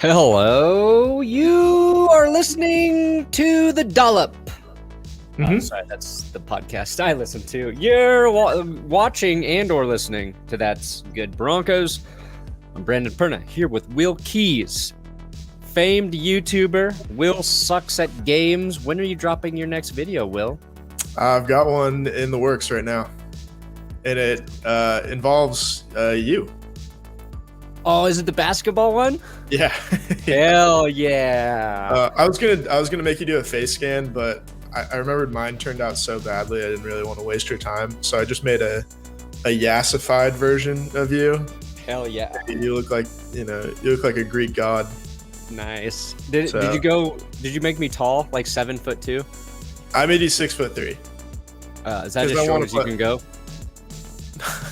Hello, you are listening to The Dollop. Sorry, that's the podcast I listen to. You're watching and or listening to That's Good Broncos. I'm Brandon Perna, here with Will Keys, famed YouTuber. Will sucks at games. When are you dropping your next video, Will? I've got one in the works right now, and it involves you. Oh, is it the basketball one? Yeah. Hell yeah. I was gonna make you do a face scan, but I remembered mine turned out so badly I didn't really want to waste your time, so I just made a yassified version of you. Hell yeah. You look like a Greek god. Nice. Did you make me tall, like 7'2"? I made you 6'3". Is that as short as you can go?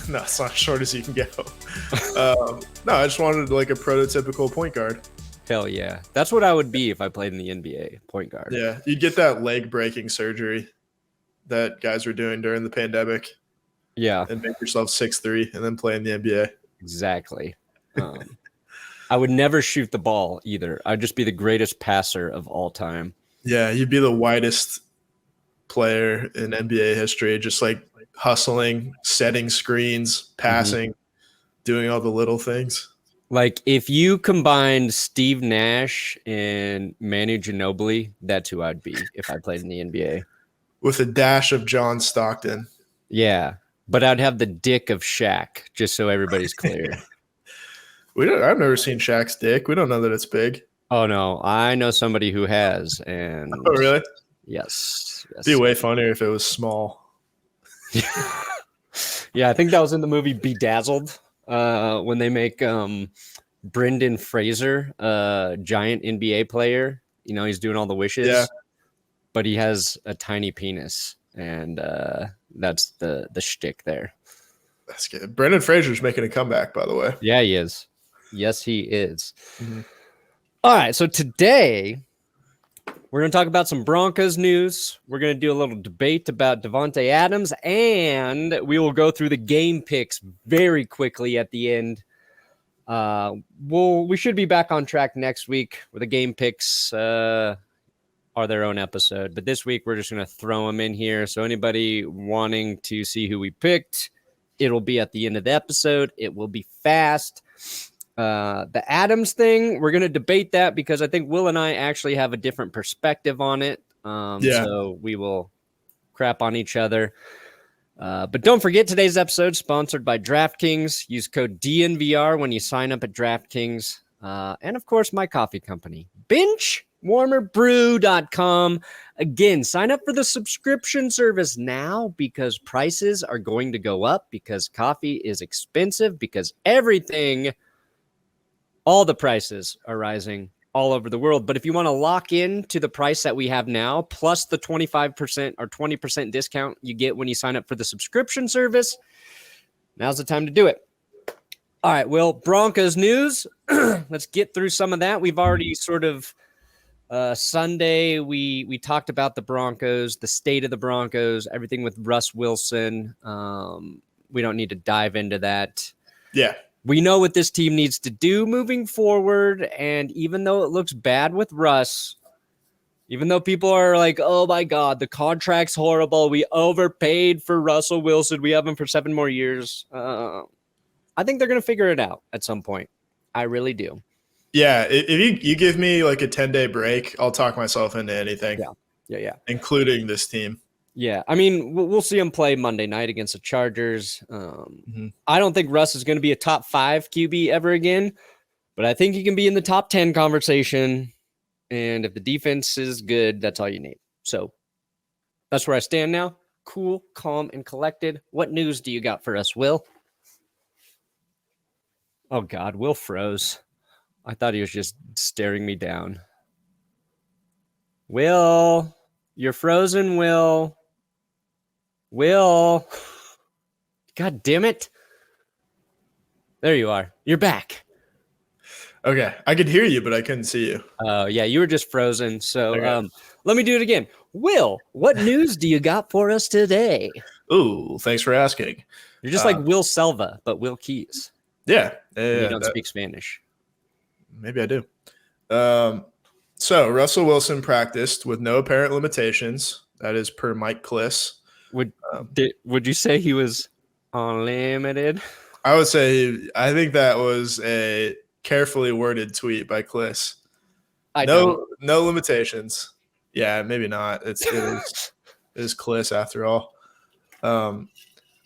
No, it's not as short as you can go. No, I just wanted like a prototypical point guard. Hell yeah. That's what I would be if I played in the NBA, point guard. Yeah, you'd get that leg breaking surgery that guys were doing during the pandemic. Yeah. And make yourself 6'3" and then play in the NBA. Exactly. I would never shoot the ball either. I'd just be the greatest passer of all time. Yeah, you'd be the widest player in NBA history, just like hustling, setting screens, passing, doing all the little things. Like if you combined Steve Nash and Manu Ginobili, that's who I'd be if I played in the NBA. With a dash of John Stockton. Yeah, but I'd have the dick of Shaq, just so everybody's clear. I've never seen Shaq's dick. We don't know that it's big. Oh no, I know somebody who has, and oh really? Yes. It'd be way funnier if it was small. Yeah, I think that was in the movie Bedazzled. When they make Brendan Fraser a giant NBA player, he's doing all the wishes, but he has a tiny penis, and that's the shtick there. That's good. Brendan Fraser's making a comeback, by the way. Yeah, he is. Yes, he is. Mm-hmm. All right, so today we're going to talk about some Broncos news. We're going to do a little debate about Davante Adams, and we will go through the game picks very quickly at the end. We should be back on track next week where the game picks are their own episode. But this week, we're just going to throw them in here. So anybody wanting to see who we picked, it'll be at the end of the episode. It will be fast. The Adams thing, we're going to debate that because I think Will and I actually have a different perspective on it. So we will crap on each other. But don't forget, today's episode sponsored by DraftKings. Use code DNVR when you sign up at DraftKings. And, of course, my coffee company, BenchWarmerBrew.com. Again, sign up for the subscription service now because prices are going to go up, because coffee is expensive, because all the prices are rising all over the world. But if you want to lock in to the price that we have now, plus the 25% or 20% discount you get when you sign up for the subscription service, now's the time to do it. All right, Will, Broncos news. Let's get through some of that. We've already sort of Sunday, we talked about the Broncos, the state of the Broncos, everything with Russ Wilson. We don't need to dive into that. Yeah. We know what this team needs to do moving forward, and even though it looks bad with Russ, even though people are like, oh my God, the contract's horrible, we overpaid for Russell Wilson, we have him for 7 more years, I think they're going to figure it out at some point. I really do. Yeah, if you give me like a 10-day break, I'll talk myself into anything. Yeah. Including this team. Yeah, I mean, we'll see him play Monday night against the Chargers. I don't think Russ is going to be a top 5 QB ever again, but I think he can be in the top 10 conversation. And if the defense is good, that's all you need. So that's where I stand now. Cool, calm, and collected. What news do you got for us, Will? Oh, God, Will froze. I thought he was just staring me down. Will, you're frozen, Will. Will. God damn it. There you are. You're back. Okay. I could hear you, but I couldn't see you. Yeah, you were just frozen. So Okay. Let me do it again. Will, what news do you got for us today? Ooh, thanks for asking. You're just like Will Selva, but Will Keys. Yeah. You don't speak Spanish. Maybe I do. So Russell Wilson practiced with no apparent limitations. That is per Mike Kliss. Would you say he was unlimited? I would say I think that was a carefully worded tweet by Kliss. No limitations. Yeah, maybe not. It is Kliss after all. I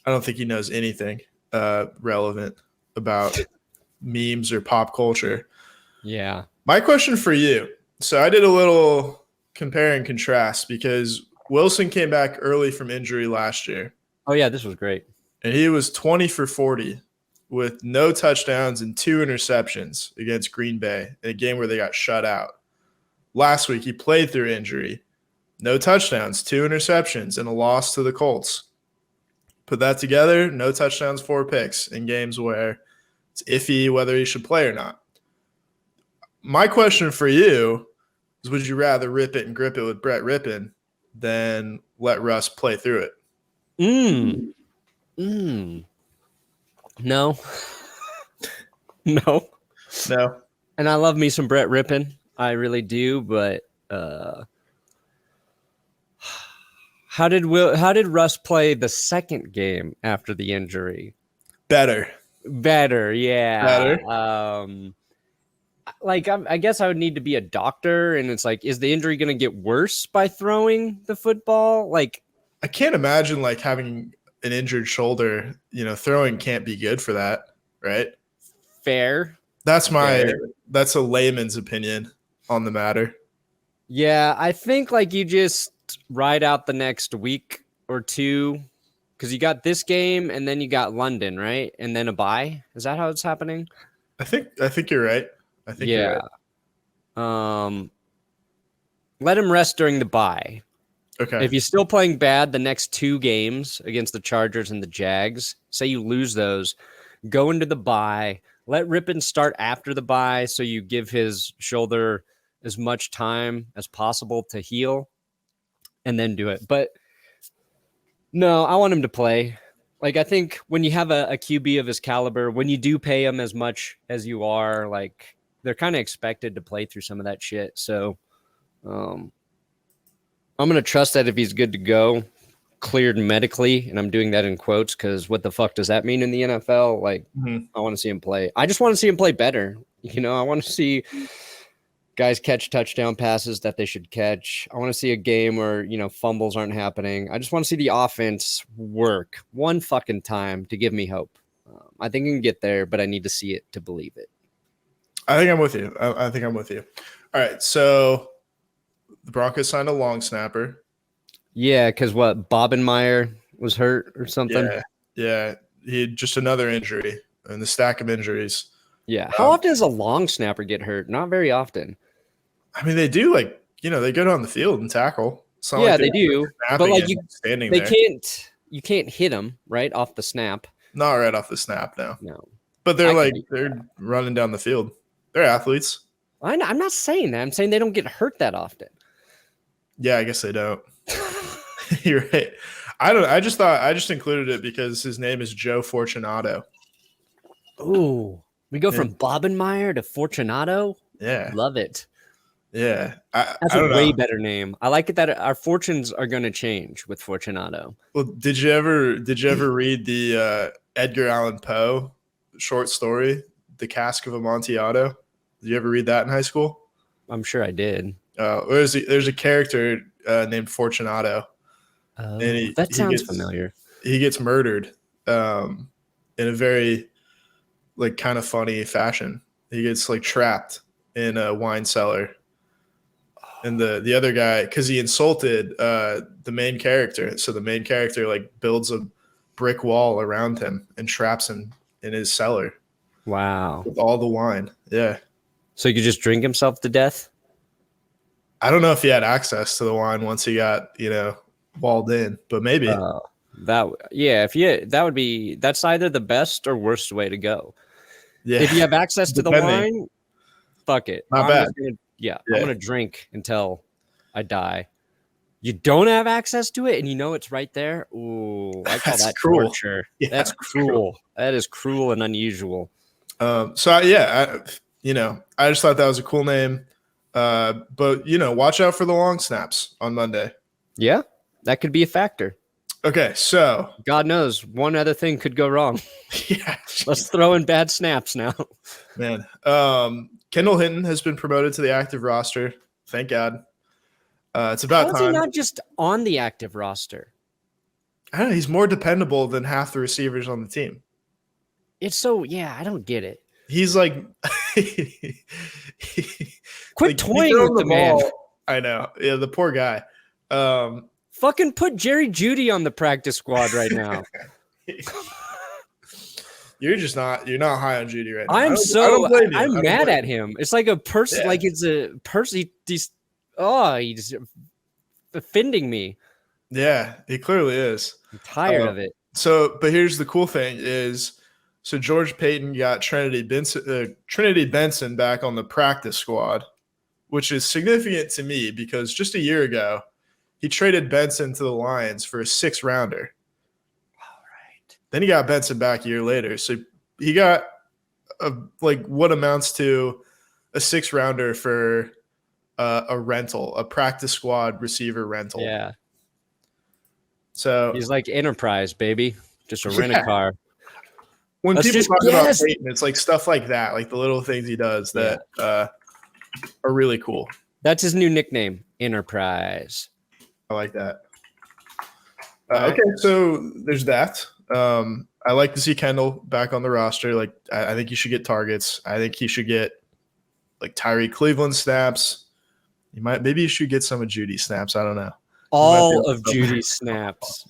don't think he knows anything relevant about memes or pop culture. Yeah. My question for you. So I did a little compare and contrast because Wilson came back early from injury last year. Oh, yeah, this was great. And he was 20 for 40 with no touchdowns and 2 interceptions against Green Bay in a game where they got shut out. Last week, he played through injury. No touchdowns, 2 interceptions, and a loss to the Colts. Put that together, no touchdowns, 4 picks in games where it's iffy whether he should play or not. My question for you is, would you rather rip it and grip it with Brett Rippon than let Russ play through it? No. No. And I love me some Brett Rippon. I really do, but how did Russ play the second game after the injury? Better, yeah. Better. I guess I would need to be a doctor, and it's like, is the injury going to get worse by throwing the football? Like, I can't imagine like having an injured shoulder. Throwing can't be good for that, right? Fair. That's a layman's opinion on the matter. Yeah, I think like you just ride out the next week or two because you got this game and then you got London, right? And then a bye. Is that how it's happening? I think you're right. You're right. Let him rest during the bye. Okay. If he's still playing bad the next 2 games against the Chargers and the Jags, say you lose those, go into the bye, let Rippon start after the bye so you give his shoulder as much time as possible to heal and then do it. But no, I want him to play. Like, I think when you have a QB of his caliber, when you do pay him as much as you are, like, they're kind of expected to play through some of that shit. So I'm going to trust that if he's good to go, cleared medically, and I'm doing that in quotes because what the fuck does that mean in the NFL? Like, I want to see him play. I just want to see him play better. I want to see guys catch touchdown passes that they should catch. I want to see a game where, fumbles aren't happening. I just want to see the offense work one fucking time to give me hope. I think I can get there, but I need to see it to believe it. I think I'm with you. I think I'm with you. All right, so the Broncos signed a long snapper. Yeah, because Bobenmeyer was hurt or something? Yeah. He had just another injury in the stack of injuries. Yeah. How often does a long snapper get hurt? Not very often. I mean, they do, they go down the field and tackle. Yeah, they do. But standing there. You can't hit them right off the snap. Not right off the snap, no. No. But they're running down the field. They're athletes. I'm not saying that. I'm saying they don't get hurt that often. Yeah, I guess they don't. You're right. I just included it because his name is Joe Fortunato. Ooh. We go from Bobenmeyer to Fortunato? Yeah. Love it. Yeah. That's a way better name. I like it that our fortunes are going to change with Fortunato. Well, did you ever read the Edgar Allan Poe short story, The Cask of Amontillado? Did you ever read that in high school? I'm sure I did. There's a character named Fortunato. And that sounds familiar. He gets murdered in a very kind of funny fashion. He gets trapped in a wine cellar. And the other guy, because he insulted the main character, so the main character builds a brick wall around him and traps him in his cellar. Wow! With all the wine, yeah. So he could just drink himself to death? I don't know if he had access to the wine once he got walled in, but maybe. That's either the best or worst way to go. Yeah. If you have access to the wine, fuck it. Not bad. I'm going to drink until I die. You don't have access to it and it's right there. Ooh, I call that cruel. Torture. Yeah, that's cruel. That is cruel and unusual. I just thought that was a cool name. But watch out for the long snaps on Monday. Yeah, that could be a factor. Okay, so God knows one other thing could go wrong. yeah, Let's throw in bad snaps now. Man, Kendall Hinton has been promoted to the active roster. Thank God. It's about How is time. he not just on the active roster? I don't know. He's more dependable than half the receivers on the team. It's so, I don't get it. He's like, quit toying with the man. I know. Yeah, the poor guy. Fucking put Jerry Jeudy on the practice squad right now. You're not high on Jeudy right now. I'm mad at him. It's like a person, like it's a person. He's offending me. Yeah, he clearly is. I'm tired of it. So, but here's the cool thing is, so George Payton got Trinity Benson back on the practice squad, which is significant to me because just a year ago, he traded Benson to the Lions for a 6th-rounder. All right. Then he got Benson back a year later. So he got what amounts to a 6th-rounder for a rental, a practice squad receiver rental. Yeah. So he's like Enterprise, baby. Just a rent-a-car. When people talk about Peyton, it's like stuff like that, like the little things he does that are really cool. That's his new nickname, Enterprise. I like that. Okay, so there's that. I like to see Kendall back on the roster. Like, I think he should get targets. I think he should get like Tyree Cleveland snaps. Maybe he should get some of Jeudy snaps. I don't know. All of Jeudy snaps.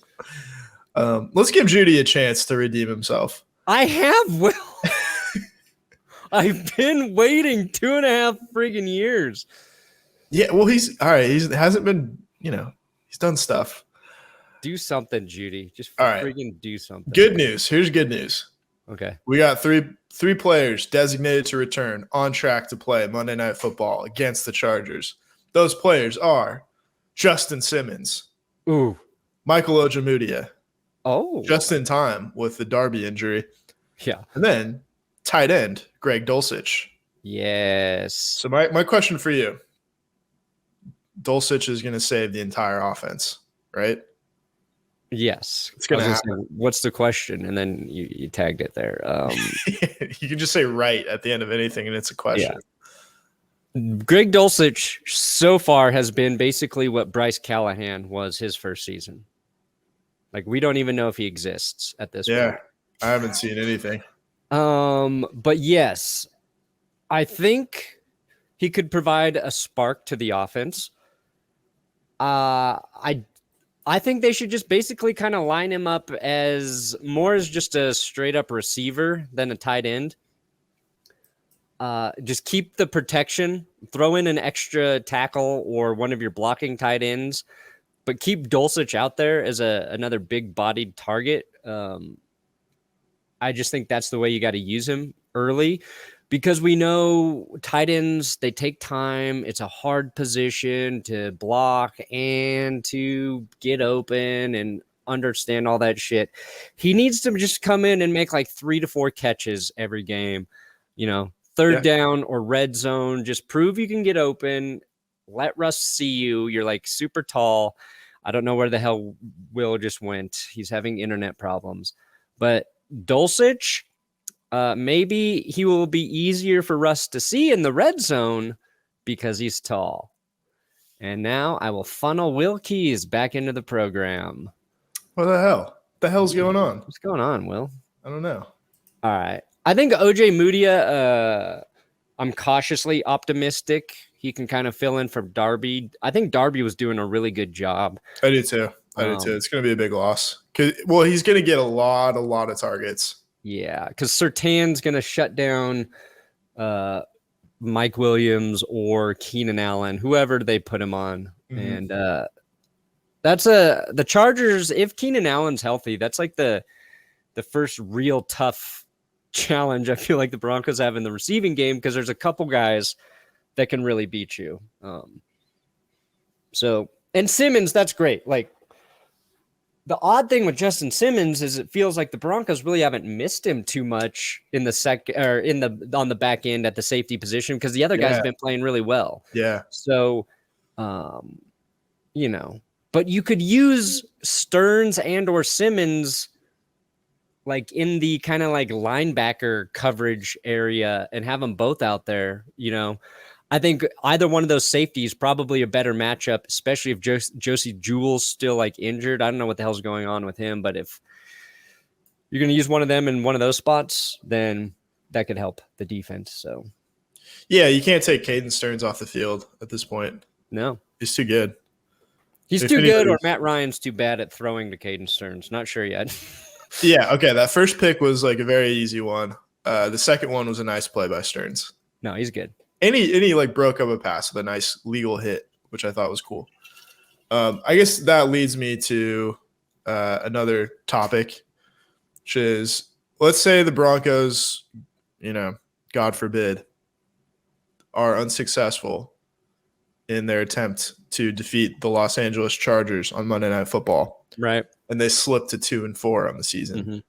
Let's give Jeudy a chance to redeem himself. I have, Will. I've been waiting 2.5 friggin' years. Yeah, well, he's all right. He hasn't been, he's done stuff. Do something, Jeudy. Just friggin' do something. Good news. Here's good news. Okay. We got three players designated to return on track to play Monday Night Football against the Chargers. Those players are Justin Simmons. Ooh. Michael Ojemudia. Oh. Just in time with the Darby injury. Yeah. And then tight end, Greg Dulcich. Yes. So my question for you, Dulcich is going to save the entire offense, right? Yes. It's going to happen. What's the question? And then you tagged it there. You can just say right at the end of anything, and it's a question. Yeah. Greg Dulcich so far has been basically what Bryce Callahan was his first season. Like, we don't even know if he exists at this point. Yeah, I haven't seen anything. But yes, I think he could provide a spark to the offense. I think they should just basically kind of line him up as more as just a straight up receiver than a tight end. Just keep the protection, throw in an extra tackle or one of your blocking tight ends, but keep Dulcich out there as another big bodied target. I just think that's the way you got to use him early, because we know tight ends, they take time. It's a hard position to block and to get open and understand all that shit. He needs to just come in and make like 3 to 4 catches every game, third down or red zone. Just prove you can get open. Let Russ see you. You're like super tall. I don't know where the hell Will just went. He's having internet problems. But Dulcich, maybe he will be easier for Russ to see in the red zone because he's tall. And now I will funnel Will Keys back into the program. What the hell? What the hell's going on? What's going on, Will? I don't know. All right. I think Ojemudia, I'm cautiously optimistic. He can kind of fill in for Darby. I think Darby was doing a really good job. I do too. It's going to be a big loss. He's going to get a lot of targets. Yeah, because Surtain's going to shut down Mike Williams or Keenan Allen, whoever they put him on. Mm-hmm. And that's the Chargers. If Keenan Allen's healthy, that's like the first real tough challenge I feel like the Broncos have in the receiving game, because there's a couple guys that can really beat you. And Simmons, that's great. Like, The odd thing with Justin Simmons is it feels like the Broncos really haven't missed him too much in the second or on the back end at the safety position because the other guys have been playing really well. Yeah. So, but you could use Stearns and or Simmons like in the kind of like linebacker coverage area and have them both out there. I think either one of those safeties probably a better matchup, especially if Josie Jewell's still like injured. I don't know what the hell's going on with him, but if you're going to use one of them in one of those spots, then that could help the defense. So, yeah, you can't take Caden Stearns off the field at this point. No, he's too good. He's too good, or Matt Ryan's too bad at throwing to Caden Stearns. Not sure yet. Yeah, okay. That first pick was like a very easy one. The second one was a nice play by Stearns. No, he's good. And he like broke up a pass with a nice legal hit, which I thought was cool. I guess that leads me to another topic, which is let's say the Broncos, God forbid, are unsuccessful in their attempt to defeat the Los Angeles Chargers on Monday Night Football. Right. And they slipped to 2-4 on the season.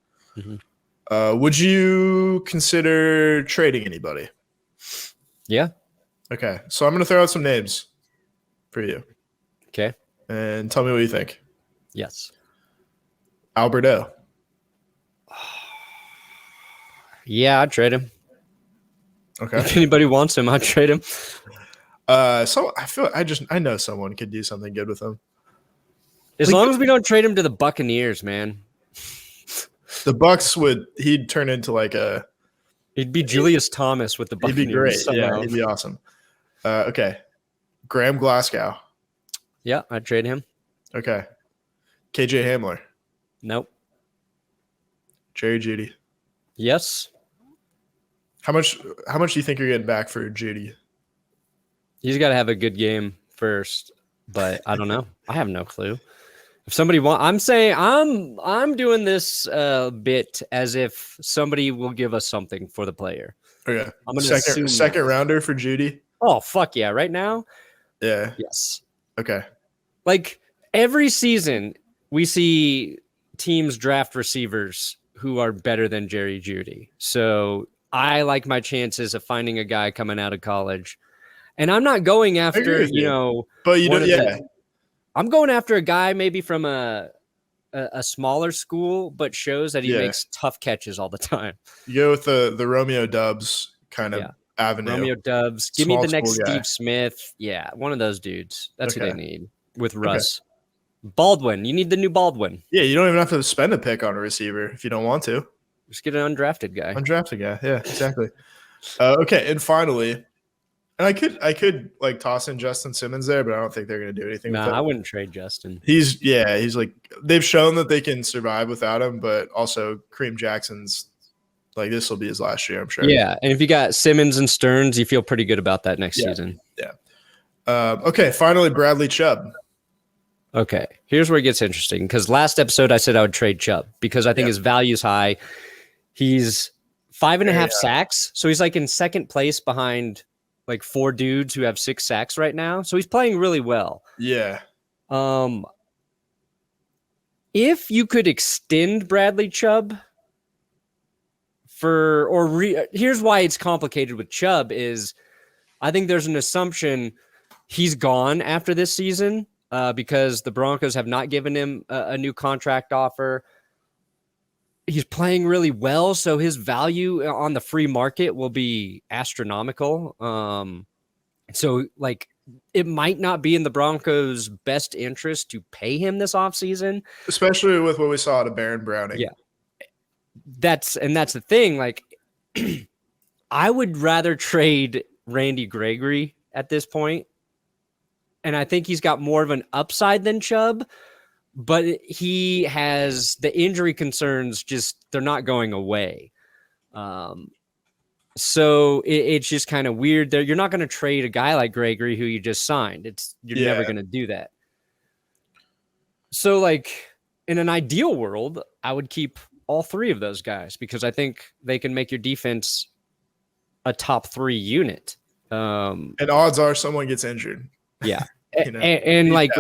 Would you consider trading anybody? Yeah. Okay. So I'm going to throw out some names for you. Okay. And tell me what you think. Yes. Alberto. Yeah, I'd trade him. Okay. If anybody wants him, I'd trade him. So I know someone could do something good with him. As long as we don't trade him to the Buccaneers, man. The Bucs he'd turn into he'd be Julius Thomas with the Buccaneers. He'd be great. Somehow. Yeah, he'd be awesome. Okay. Graham Glasgow. Yeah, I'd trade him. Okay. KJ Hamler. Nope. Jerry Jeudy. Yes. How much do you think you're getting back for Jeudy? He's got to have a good game first, but I don't know. I have no clue. If somebody I'm saying I'm doing this bit as if somebody will give us something for the player. Okay. I'm gonna second rounder for Jeudy. Oh fuck yeah! Right now. Yeah. Yes. Okay. Like every season, we see teams draft receivers who are better than Jerry Jeudy. So I like my chances of finding a guy coming out of college, and I'm not going after But you don't. Yeah. I'm going after a guy maybe from a smaller school, but shows that he makes tough catches all the time. You go with the Romeo Dubs kind of avenue. Romeo Dubs. Give me the next Steve Smith. Yeah, one of those dudes. That's who they need with Russ. Okay. Baldwin. You need the new Baldwin. Yeah, you don't even have to spend a pick on a receiver if you don't want to. Just get an undrafted guy. Yeah, exactly. Okay, and finally, and I could like toss in Justin Simmons there, but I don't think they're going to do anything. Nah, I wouldn't trade Justin. He's like they've shown that they can survive without him, but also Kareem Jackson's like this will be his last year, I'm sure. Yeah, and if you got Simmons and Stearns, you feel pretty good about that next season. Yeah. Okay, finally Bradley Chubb. Okay, here's where it gets interesting because last episode I said I would trade Chubb because I think his value is high. He's 5.5 sacks, so he's like in second place behind like 4 dudes who have 6 sacks right now. So he's playing really well. Yeah. If you could extend Bradley Chubb here's why it's complicated with Chubb is I think there's an assumption he's gone after this season because the Broncos have not given him a new contract offer. He's playing really well, so his value on the free market will be astronomical. So, like, it might not be in the Broncos' best interest to pay him this offseason. Especially with what we saw out of Baron Browning. Yeah. That's the thing. Like, I would rather trade Randy Gregory at this point. And I think he's got more of an upside than Chubb. But he has the injury concerns, they're not going away. So it's just kind of weird. You're not going to trade a guy like Gregory who you just signed. You're never going to do that. So, like, in an ideal world, I would keep all 3 of those guys because I think they can make your defense a top 3 unit. And odds are someone gets injured. Yeah. and like...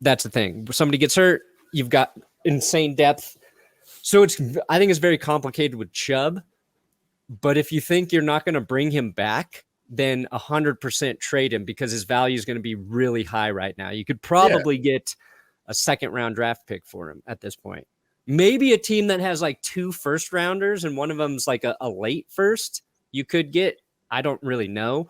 That's the thing. Somebody gets hurt, you've got insane depth. So I think it's very complicated with Chubb. But if you think you're not going to bring him back, then 100% trade him because his value is going to be really high right now. You could probably get a second-round draft pick for him at this point. Maybe a team that has like 2 first-rounders and one of them's like a late first, you could get. I don't really know.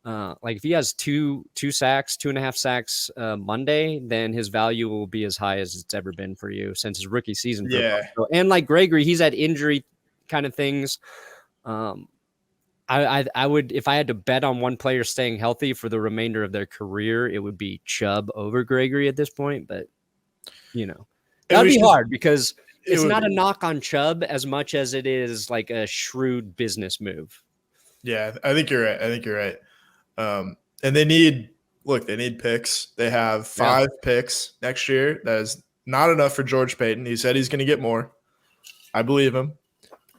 Like if he has two sacks, 2.5 sacks Monday, then his value will be as high as it's ever been for you since his rookie season. And like Gregory, he's had injury kind of things. I would, if I had to bet on one player staying healthy for the remainder of their career, it would be Chubb over Gregory at this point. But that'd be hard because it's not a knock on Chubb as much as it is like a shrewd business move. Yeah, I think you're right. And they need picks. They have 5 picks next year. That is not enough for George Payton. He said he's going to get more. I believe him.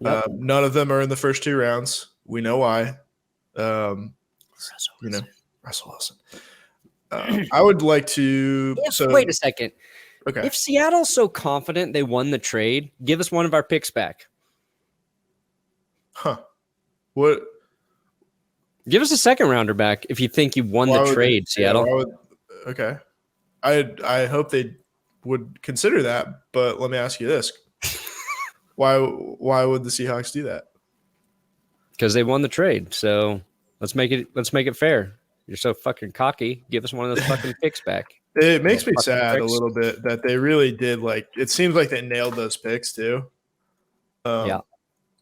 Yep. None of them are in the first 2 rounds. We know why. Russell Wilson. I would like to. Wait a second. Okay. If Seattle's so confident they won the trade, give us one of our picks back. Huh. What? Give us a second rounder back if you think you won the trade, Seattle. Okay. I hope they would consider that, but let me ask you this. Why would the Seahawks do that? Because they won the trade. So let's make it fair. You're so fucking cocky. Give us one of those fucking picks back. It makes me sad a little bit that they really did. Like, it seems like they nailed those picks too. Yeah.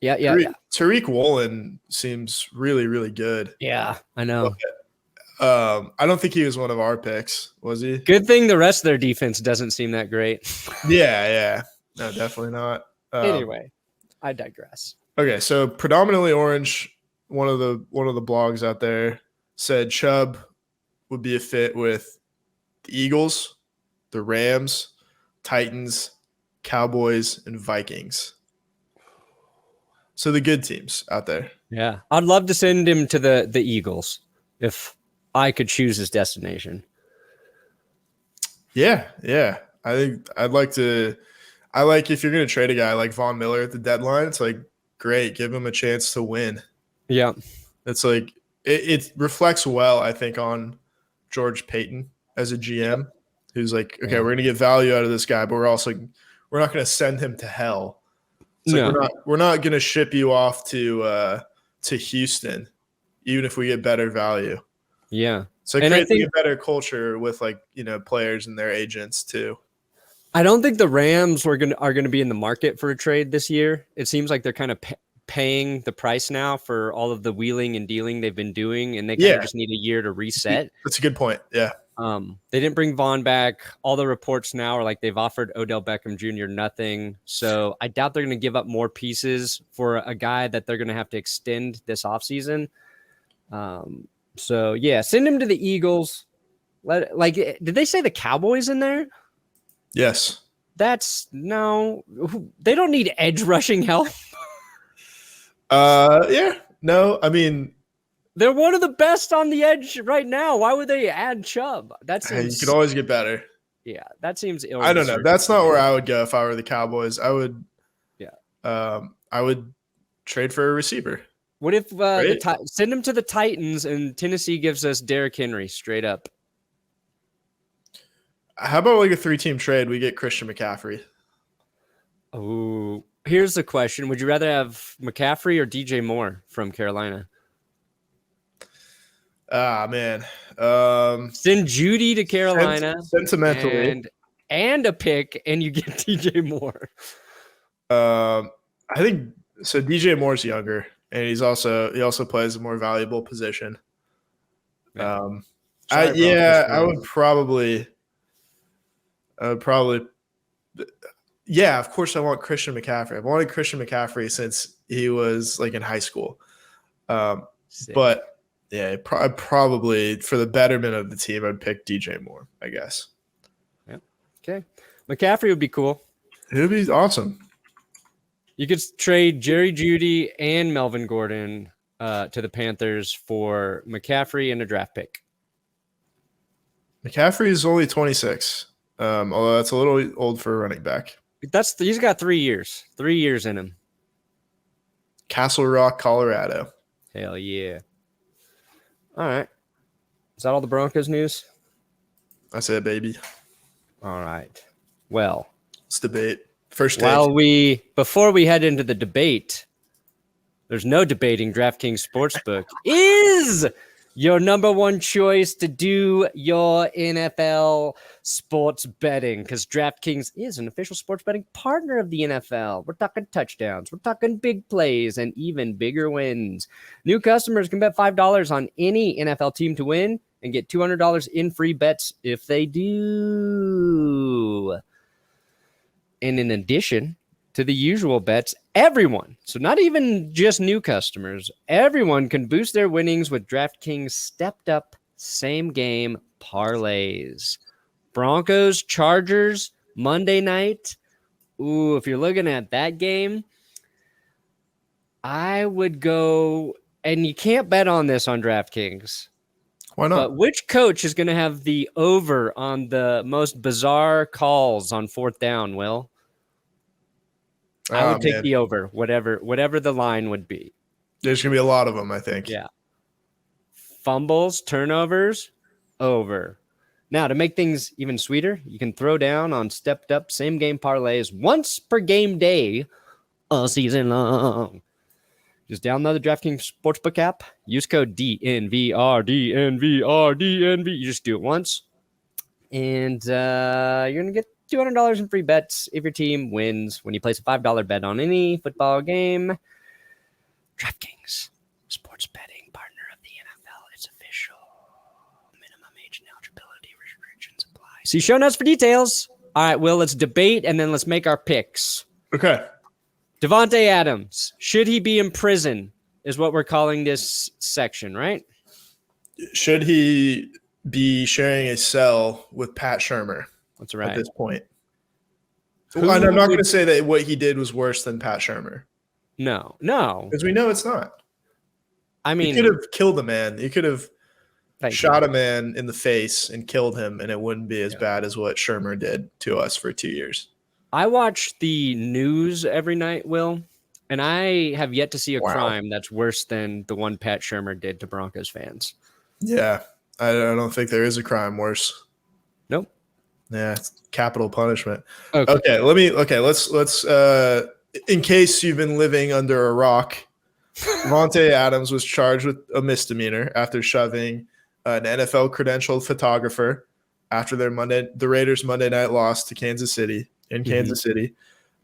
Tariq Woolen seems really, really good. Yeah, I know. But, I don't think he was one of our picks, was he? Good thing the rest of their defense doesn't seem that great. Yeah. No, definitely not. Anyway, I digress. Okay, so predominantly orange. One of the blogs out there said Chubb would be a fit with the Eagles, the Rams, Titans, Cowboys, and Vikings. So the good teams out there. Yeah, I'd love to send him to the Eagles if I could choose his destination. Yeah. I think I'd like to. I like if you're going to trade a guy like Von Miller at the deadline, it's like, great, give him a chance to win. Yeah. It's like it reflects well, I think, on George Payton as a GM, who's like, okay, we're going to get value out of this guy, but we're not going to send him to hell. It's like we're not going to ship you off to Houston, even if we get better value. Yeah. So creating a better culture with players and their agents too. I don't think the Rams are going to be in the market for a trade this year. It seems like they're kind of paying the price now for all of the wheeling and dealing they've been doing, and they kind of just need a year to reset. That's a good point. Yeah. They didn't bring Vaughn back. All the reports now are like they've offered Odell Beckham Jr. nothing. So I doubt they're going to give up more pieces for a guy that they're going to have to extend this offseason. So yeah, send him to the Eagles. Did they say the Cowboys in there? Yes. No. They don't need edge rushing help. Yeah. No, I mean, they're one of the best on the edge right now. Why would they add Chubb? You can always get better. Yeah, that seems ill. I don't know. That's not where I would go if I were the Cowboys. I would. Yeah. I would trade for a receiver. What if send him to the Titans and Tennessee gives us Derrick Henry straight up? How about like a 3-team trade? We get Christian McCaffrey. Oh, here's the question: would you rather have McCaffrey or DJ Moore from Carolina? Ah, man. Send Judy to Carolina sentimentally and a pick, and you get DJ Moore. I think so. DJ Moore's younger, and he also plays a more valuable position. I would probably. Yeah, of course I want Christian McCaffrey. I've wanted Christian McCaffrey since he was like in high school. But yeah, probably for the betterment of the team, I'd pick DJ Moore, I guess. Yeah. Okay. McCaffrey would be cool. It would be awesome. You could trade Jerry Jeudy and Melvin Gordon to the Panthers for McCaffrey and a draft pick. McCaffrey is only 26. Although that's a little old for a running back. He's got 3 years. 3 years in him. Castle Rock, Colorado. Hell yeah. All right. Is that all the Broncos news? That's it, baby. All right. Well, let's debate. First take. Before we head into the debate, there's no debating. DraftKings Sportsbook is your number one choice to do your NFL sports betting, because DraftKings is an official sports betting partner of the NFL. We're talking touchdowns, we're talking big plays, and even bigger wins. New customers can bet $5 on any NFL team to win and get $200 in free bets if they do. And in addition to the usual bets, everyone, so not even just new customers, everyone can boost their winnings with DraftKings stepped up same game parlays. Broncos, Chargers, Monday night. Ooh, if you're looking at that game, I would go, and you can't bet on this on DraftKings. Why not? But which coach is going to have the over on the most bizarre calls on fourth down, Will? I would take the over, whatever the line would be. There's going to be a lot of them, I think. Yeah. Fumbles, turnovers, over. Now, to make things even sweeter, you can throw down on stepped up same game parlays once per game day all season long. Just download the DraftKings Sportsbook app. Use code DNVR. You just do it once. And you're going to get $200 in free bets if your team wins when you place a $5 bet on any football game. DraftKings, sports betting partner of the NFL. It's official. Minimum age and eligibility restrictions apply. See show notes for details. All right, Will, let's debate and then let's make our picks. Okay. Devontae Adams, should he be in prison is what we're calling this section, right? Should he be sharing a cell with Pat Shurmur? That's right. At this point. Well, I'm not going to say that what he did was worse than Pat Shurmur. No. Because we know it's not. I mean, he could have killed a man. He could have shot a man in the face and killed him, and it wouldn't be as bad as what Shurmur did to us for 2 years. I watch the news every night, Will, and I have yet to see a crime that's worse than the one Pat Shurmur did to Broncos fans. Yeah, I don't think there is a crime worse. Nope. Yeah, it's capital punishment. Okay, let's in case you've been living under a rock, Devontae Adams was charged with a misdemeanor after shoving an NFL credentialed photographer after the Raiders' Monday night loss to Kansas City. Kansas City.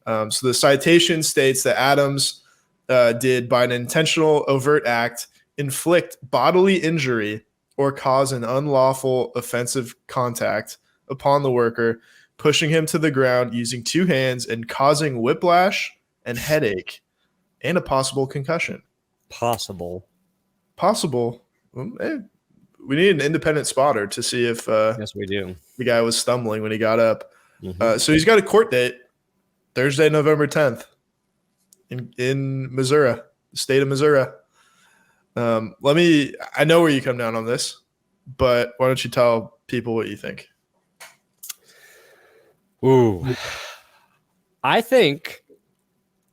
So the citation states that Adams did, by an intentional overt act, inflict bodily injury or cause an unlawful offensive contact upon the worker, pushing him to the ground using two hands and causing whiplash and headache and a possible concussion. Possible. We need an independent spotter to see if yes, we do. The guy was stumbling when he got up. So he's got a court date Thursday, November 10th in Missouri, the state of Missouri. I know where you come down on this, but why don't you tell people what you think? Ooh. I think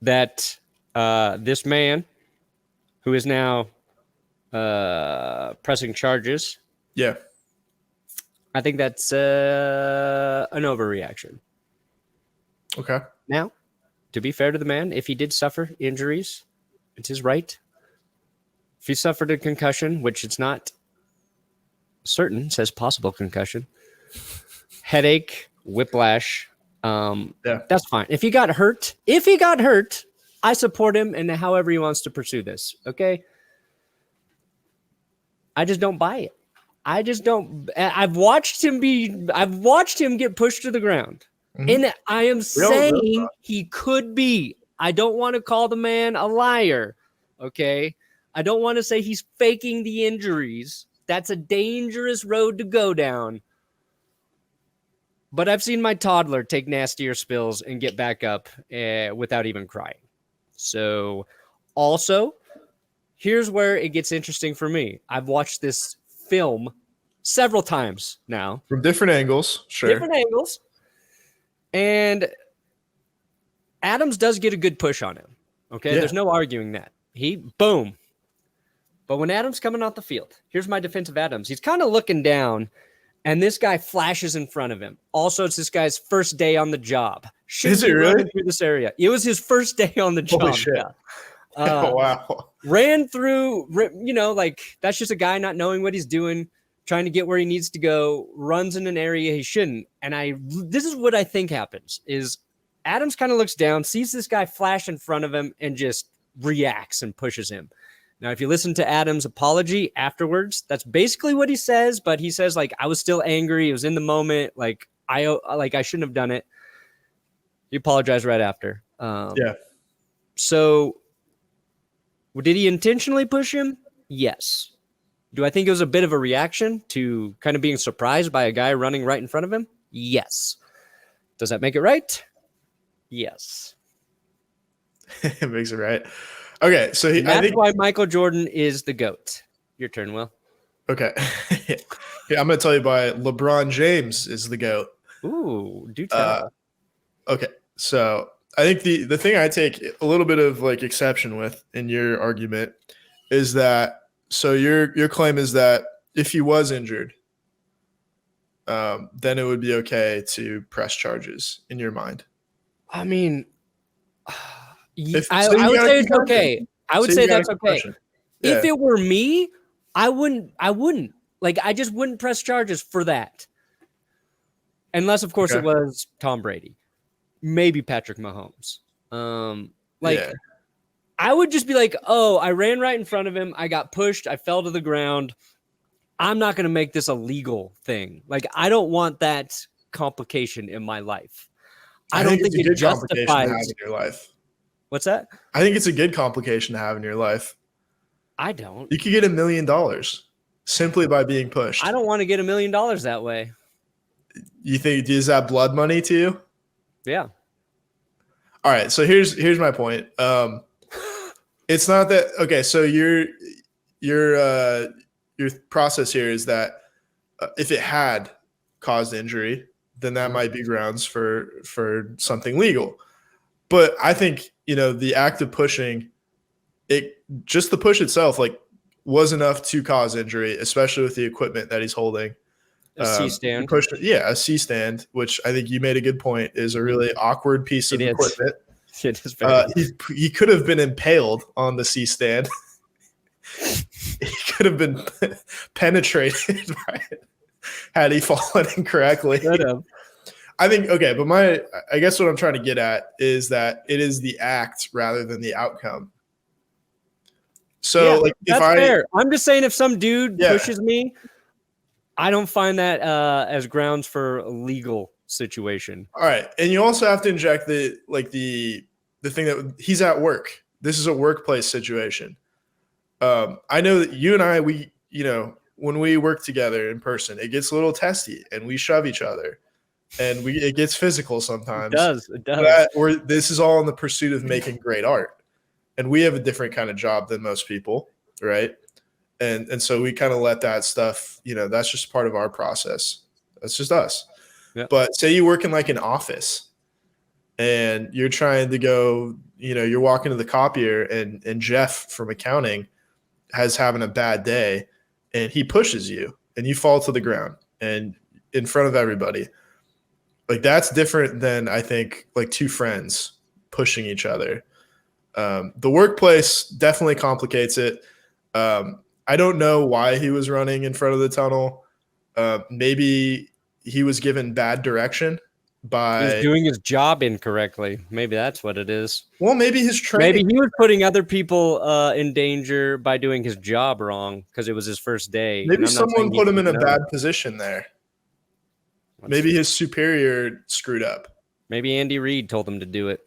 that this man who is now pressing charges. Yeah. I think that's an overreaction. Okay. Now, to be fair to the man, if he did suffer injuries, it's his right. If he suffered a concussion, which it's not certain, it says possible concussion, headache, whiplash, that's fine. If he got hurt, I support him in however he wants to pursue this. Okay. I just don't buy it. I've watched him get pushed to the ground. And I am saying he could be. I don't want to call the man a liar. Okay. I don't want to say he's faking the injuries. That's a dangerous road to go down. But I've seen my toddler take nastier spills and get back up without even crying. So also, here's where it gets interesting for me. I've watched this film several times now. From different angles, sure. Different angles. And Adams does get a good push on him. Okay, Yeah. there's no arguing that. Boom. But when Adams coming off the field, here's my defense of Adams. He's kind of looking down, and this guy flashes in front of him. Also, it's this guy's first day on the job. Is it really? Through this area. It was his first day on the job. Holy shit. Yeah. Wow. Ran through, like that's just a guy not knowing what he's doing, trying to get where he needs to go, runs in an area he shouldn't. And this is what I think happens is Adams kind of looks down, sees this guy flash in front of him, and just reacts and pushes him. Now, if you listen to Adams' apology afterwards, that's basically what he says, but he says, like, I was still angry. It was in the moment. Like, I shouldn't have done it. He apologized right after. Yeah. So did he intentionally push him? Yes. Do I think it was a bit of a reaction to kind of being surprised by a guy running right in front of him? Yes. Does that make it right? Yes. It makes it right. Okay, so I think why Michael Jordan is the GOAT. Your turn, Will. Okay. Yeah, I'm going to tell you why LeBron James is the GOAT. Ooh, do tell. Okay, so I think the thing I take a little bit of like exception with in your argument is that so your claim is that if he was injured, then it would be okay to press charges in your mind. I mean, I would say it's okay. I would say that's okay. Yeah. If it were me, I wouldn't. Like, I just wouldn't press charges for that. Unless, of course, it was Tom Brady. Maybe Patrick Mahomes. I would just be like, oh, I ran right in front of him. I got pushed. I fell to the ground. I'm not going to make this a legal thing. Like, I don't want that complication in my life. I don't think it justifies in your life. What's that? I think it's a good complication to have in your life. I don't. You could get $1 million simply by being pushed. I don't want to get $1 million that way. You think, is that blood money to you? Yeah. All right. So here's my point. It's not that okay. So your process here is that if it had caused injury, then that might be grounds for something legal. But I think the act of pushing just the push itself, like, was enough to cause injury, especially with the equipment that he's holding. A C-stand. A C-stand, which I think you made a good point, is a really awkward piece of equipment. It is very he could have been impaled on the C-stand. He could have been penetrated by it had he fallen incorrectly. I think, okay, but I guess what I'm trying to get at is that it is the act rather than the outcome. So, that's fair. I'm just saying if some dude pushes me, I don't find that as grounds for a legal situation. All right. And you also have to inject the thing that he's at work. This is a workplace situation. I know that you and I, when we work together in person, it gets a little testy and we shove each other and it gets physical sometimes. It does. This is all in the pursuit of making great art. And we have a different kind of job than most people. Right. And so we kind of let that stuff, that's just part of our process. That's just us. Yeah. But say you work in like an office and you're trying to go, you're walking to the copier and Jeff from accounting having a bad day and he pushes you and you fall to the ground and in front of everybody. Like, that's different than, I think, like two friends pushing each other. The workplace definitely complicates it. I don't know why he was running in front of the tunnel. Maybe he was given bad direction by he was doing his job incorrectly. Maybe that's what it is. Well, maybe his training. Maybe he was putting other people in danger by doing his job wrong because it was his first day. Maybe someone put him in a bad position there. Maybe his superior screwed up. Maybe Andy Reid told him to do it.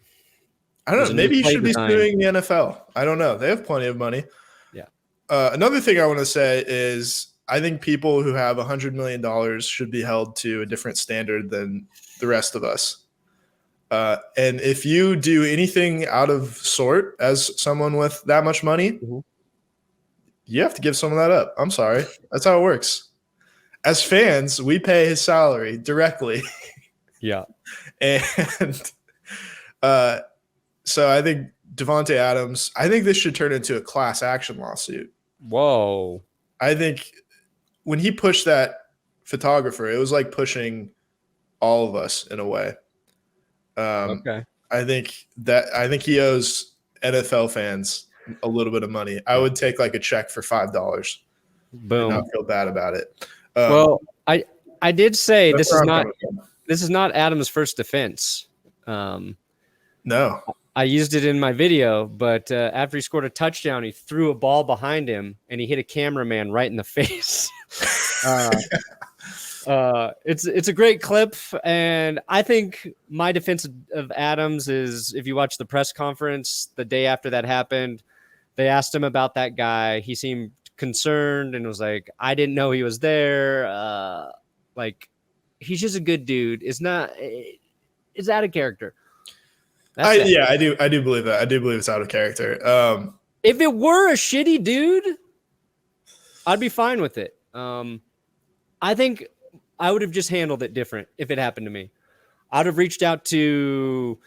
I don't know. Maybe he should be suing the NFL. I don't know. They have plenty of money. Yeah. Another thing I want to say is I think people who have $100 million should be held to a different standard than the rest of us. And if you do anything out of sort as someone with that much money, you have to give some of that up. I'm sorry. That's how it works. As fans, we pay his salary directly. Yeah. And So I think Devontae Adams, I think this should turn into a class action lawsuit. Whoa. I think when he pushed that photographer, it was like pushing all of us in a way. Okay. I think he owes NFL fans a little bit of money. I would take like a check for $5 Boom. and not feel bad about it. Well, I did say That's this is where I'm this is not Adam's first defense. No. I used it in my video, but after he scored a touchdown, he threw a ball behind him and he hit a cameraman right in the face. It's a great clip, and I think my defense of Adams is, if you watch the press conference the day after that happened, they asked him about that guy. He seemed concerned and was like, "I didn't know he was there." Like, he's just a good dude. It's out of character. I do believe that. I do believe it's out of character. If it were a shitty dude, I'd be fine with it. I think I would have just handled it different if it happened to me. I'd have reached out to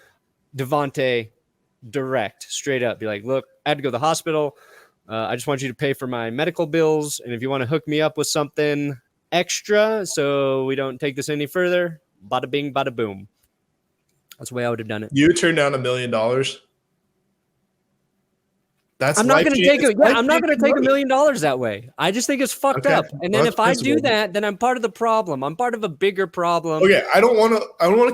Devontae direct, straight up. Be like, look, I had to go to the hospital. I just want you to pay for my medical bills. And if you want to hook me up with something extra so we don't take this any further, bada bing, bada boom. That's the way I would have done it. You turned down $1 million. I'm not going to take it. Yeah, I'm not going to take $1 million that way. I just think it's fucked up. And then if I do that, then I'm part of the problem. I'm part of a bigger problem. Okay, I don't want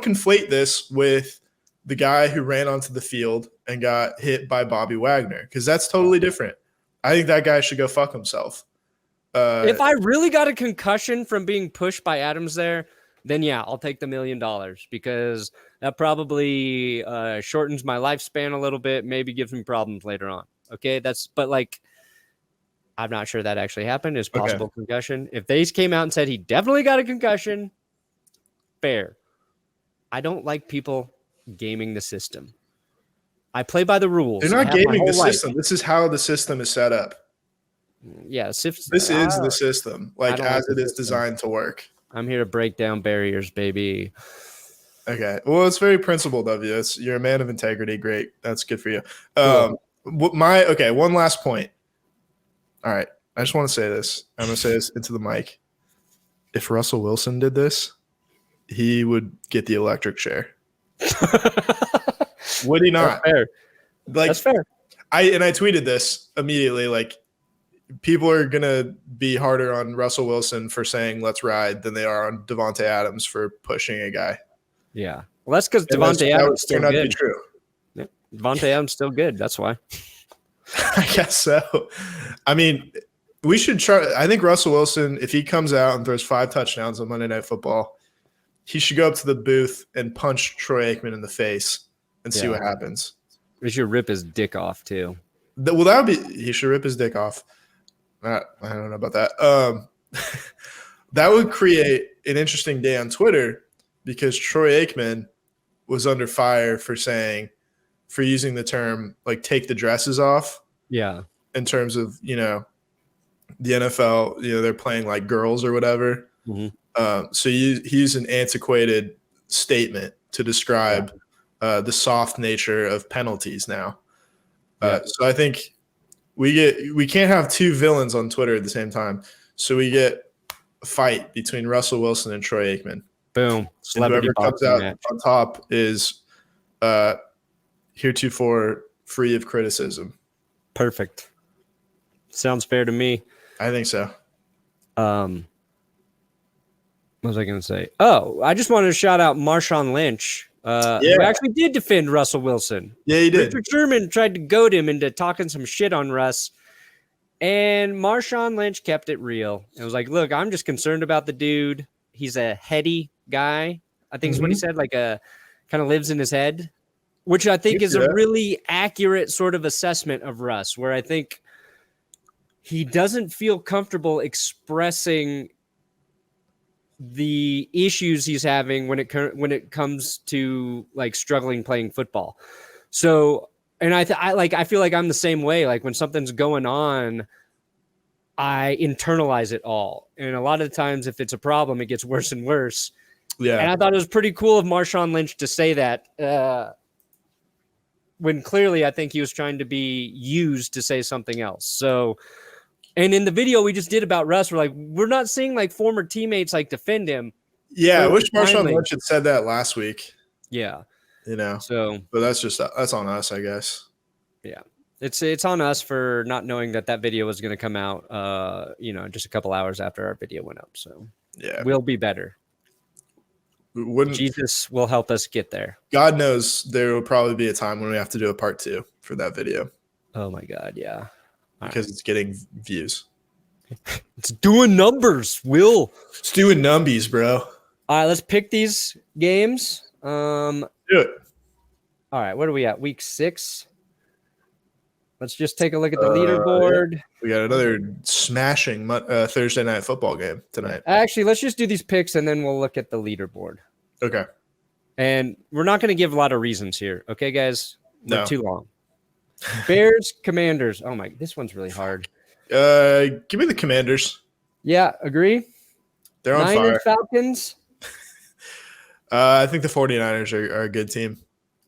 to conflate this with the guy who ran onto the field and got hit by Bobby Wagner, because that's totally different. I think that guy should go fuck himself. If I really got a concussion from being pushed by Adams there, then yeah, I'll take the $1 million, because that probably shortens my lifespan a little bit, maybe gives me problems later on. Okay, but like, I'm not sure that actually happened. It's possible concussion. If they came out and said he definitely got a concussion, fair. I don't like people gaming the system. I play by the rules. They're not gaming the system. This is how the system is set up. Yeah, this is the system, like as it is designed to work. I'm here to break down barriers, baby. Okay. Well, it's very principled of you. You're a man of integrity. Great. That's good for you. Cool. One last point. All right. I just want to say this. I'm going to say this into the mic. If Russell Wilson did this, he would get the electric chair. Would he not? That's fair. That's fair. I tweeted this immediately. Like, people are going to be harder on Russell Wilson for saying let's ride than they are on Devontae Adams for pushing a guy. Yeah. Well, that's because Devontae Adams still good. To be true. Yeah. Devontae Adams still good. That's why. I guess so. I mean, we should try. I think Russell Wilson, if he comes out and throws 5 touchdowns on Monday Night Football, he should go up to the booth and punch Troy Aikman in the face and see what happens. He should rip his dick off too. He should rip his dick off. I don't know about that. That would create an interesting day on Twitter, because Troy Aikman was under fire for using the term like take the dresses off. Yeah. In terms of, the NFL, they're playing like girls or whatever. Mm-hmm. So he used an antiquated statement to describe the soft nature of penalties now. So I think we can't have 2 villains on Twitter at the same time. So we get a fight between Russell Wilson and Troy Aikman. Boom. Celebrity whoever comes out on top is heretofore free of criticism. Perfect. Sounds fair to me. I think so. What was I going to say? Oh, I just wanted to shout out Marshawn Lynch, who actually did defend Russell Wilson. Yeah, he did. Richard Sherman tried to goad him into talking some shit on Russ, and Marshawn Lynch kept it real. It was like, look, I'm just concerned about the dude. He's a heady guy, I think is what he said, like kind of lives in his head, which I think is a really accurate sort of assessment of Russ, where I think he doesn't feel comfortable expressing the issues he's having when it comes to like struggling playing football. So, and I feel like I'm the same way. Like when something's going on, I internalize it all. And a lot of the times, if it's a problem, it gets worse and worse. Yeah. And I thought it was pretty cool of Marshawn Lynch to say that. when clearly I think he was trying to be used to say something else. So, and in the video we just did about Russ, we're like, we're not seeing like former teammates like defend him. Yeah, I wish Marshawn Lynch had said that last week. Yeah. So, but that's on us, I guess. Yeah. It's on us for not knowing that video was going to come out, just a couple hours after our video went up. So yeah, we'll be better. Jesus will help us get there. God knows there will probably be a time when we have to do a part 2 for that video. Oh my God. Yeah. Because it's getting views. It's doing numbers, Will. It's doing numbies, bro. All right, let's pick these games. Do it. All right, what are we at? Week 6? Let's just take a look at the leaderboard. Yeah. We got another smashing Thursday night football game tonight. Actually, let's just do these picks and then we'll look at the leaderboard. Okay. And we're not going to give a lot of reasons here. Okay, guys? No. Too long. Bears, Commanders. Oh, my. This one's really hard. Give me the Commanders. Yeah, agree. They're on Niners, fire. Falcons. I think the 49ers are a good team.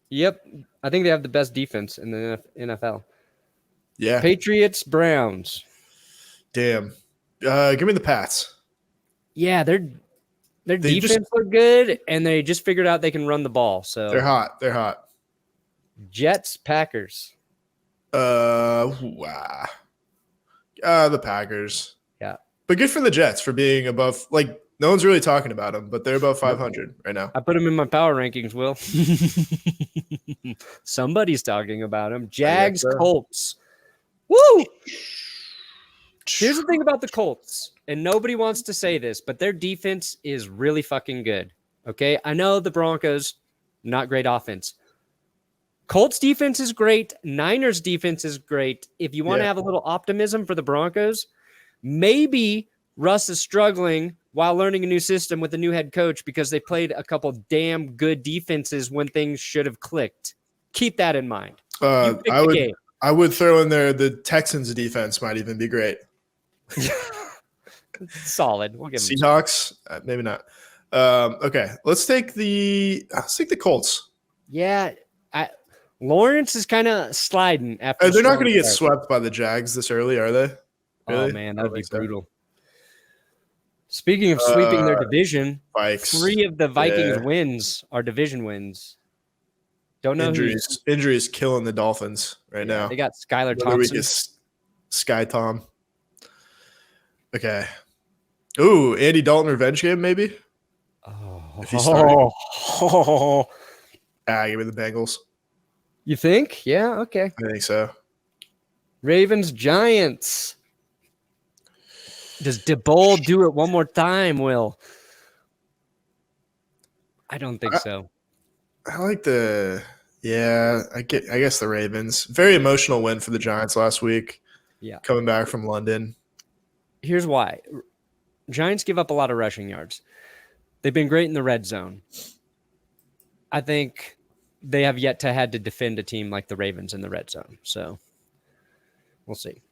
Yep. I think they have the best defense in the NFL. Yeah. Patriots, Browns. Damn. Give me the Pats. Yeah, their defense look good, and they just figured out they can run the ball. So they're hot. They're hot. Jets, Packers. Wow. The Packers. Yeah. But good for the Jets for being above. Like, no one's really talking about them, but they're above 500 right now. I put them in my power rankings, Will. Somebody's talking about them. Jags, Colts. Woo! Here's the thing about the Colts, and nobody wants to say this, but their defense is really fucking good. Okay? I know the Broncos, not great offense. Colts defense is great. Niners defense is great. If you want to have a little optimism for the Broncos, maybe Russ is struggling while learning a new system with a new head coach because they played a couple damn good defenses when things should have clicked. Keep that in mind. I would throw in there the Texans defense might even be great. Solid. We'll give them Seahawks, maybe not. Okay, let's take the Colts. Yeah, Lawrence is kind of sliding after. They're not going to get swept by the Jags this early, are they? Really? Oh man, that would be brutal. Speaking of sweeping their division, Vikes. 3 of the Vikings wins are division wins. Don't know injuries killing the Dolphins right now. They got Skylar Thompson. Sky Tom. Okay. Ooh, Andy Dalton revenge game maybe. If he's starting. Give me the Bengals. You think? Yeah. Okay. I think so. Ravens, Giants. Does DeBoll do it one more time, Will? I don't think so. I like I guess the Ravens. Very emotional win for the Giants last week. Yeah. Coming back from London. Here's why. Giants give up a lot of rushing yards. They've been great in the red zone. I think they have yet to had to defend a team like the Ravens in the red zone. So we'll see.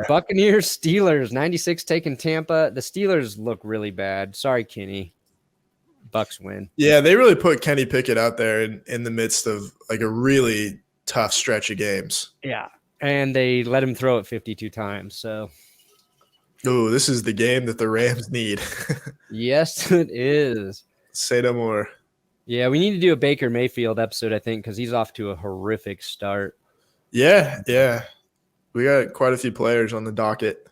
Buccaneers, Steelers, 96 taking Tampa. The Steelers look really bad. Sorry, Kenny. Bucks win. Yeah, they really put Kenny Pickett out there in the midst of like a really tough stretch of games. Yeah, and they let him throw it 52 times. So, this is the game that the Rams need. Yes, it is. Say no more. Yeah, we need to do a Baker Mayfield episode, I think, because he's off to a horrific start. Yeah. We got quite a few players on the docket.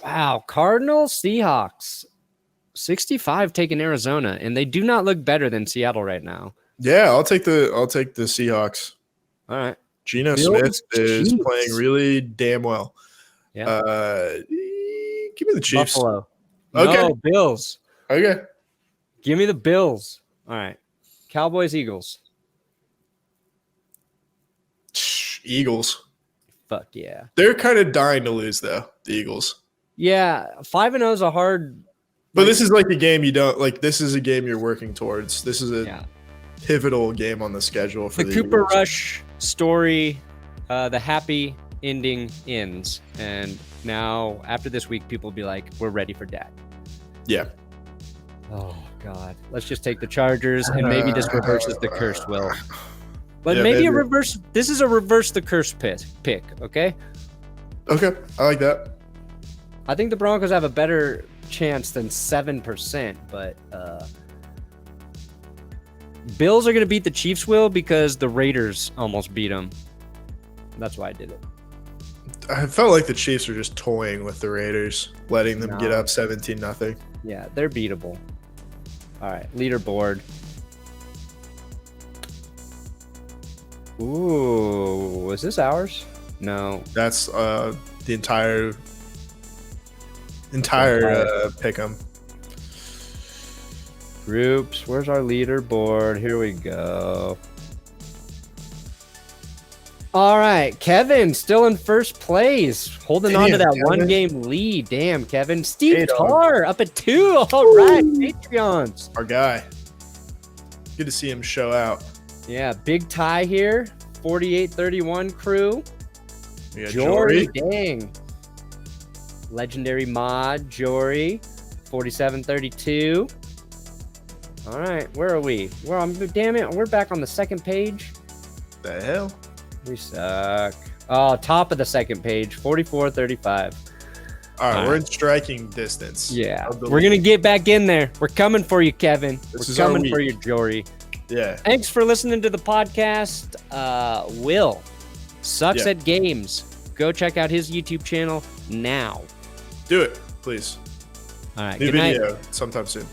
Wow, Cardinals, Seahawks. 65 taking Arizona, and they do not look better than Seattle right now. Yeah, I'll take the Seahawks. All right. Geno Smith is playing really damn well. Yeah. Give me the Chiefs. Buffalo. Okay. No, Bills. Okay. Give me the Bills. All right. Cowboys, Eagles. Eagles. Fuck yeah. They're kind of dying to lose though, the Eagles. Yeah, 5-0 is a hard. But this is like a game you don't like. This is a game you're working towards. This is a pivotal game on the schedule for the Cooper Eagles. Rush story. The happy ending ends, and now after this week, people will be like, "We're ready for Dak." Yeah. Oh God. Let's just take the Chargers, and maybe this reverses the curse. Will. But maybe a reverse. This is a reverse the curse pick. Okay. Okay, I like that. I think the Broncos have a better chance than 7%, but Bills are going to beat the Chiefs, Will, because the Raiders almost beat them. That's why I did it. I felt like the Chiefs were just toying with the Raiders, letting them get up 17-0. Yeah, they're beatable. All right, leaderboard. Ooh, is this ours? No. That's the entire pick 'em. Groups. Where's our leaderboard? Here we go. All right, Kevin still in first place, holding on to that Kevin. 1-game lead. Damn, Kevin. Steve Hey, dog. Tarr up at 2. All right, Patreons. Our guy. Good to see him show out. Yeah, big tie here. 48-31 crew. We got Jory, Jory. dang. Legendary mod, Jory. 47-32. All right, where are we? Damn it, we're back on the second page. The hell? We suck. Oh, top of the second page, 44-35. All right, we're in striking distance. Yeah, we're going to get back in there. We're coming for you, Kevin. We're coming for you, Jory. Yeah. Thanks for listening to the podcast. Will sucks at games. Go check out his YouTube channel now. Do it, please. All right, New good night. video sometime soon.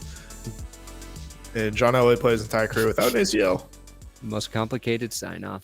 And John Elway plays the entire career without an ACL. Most complicated sign off.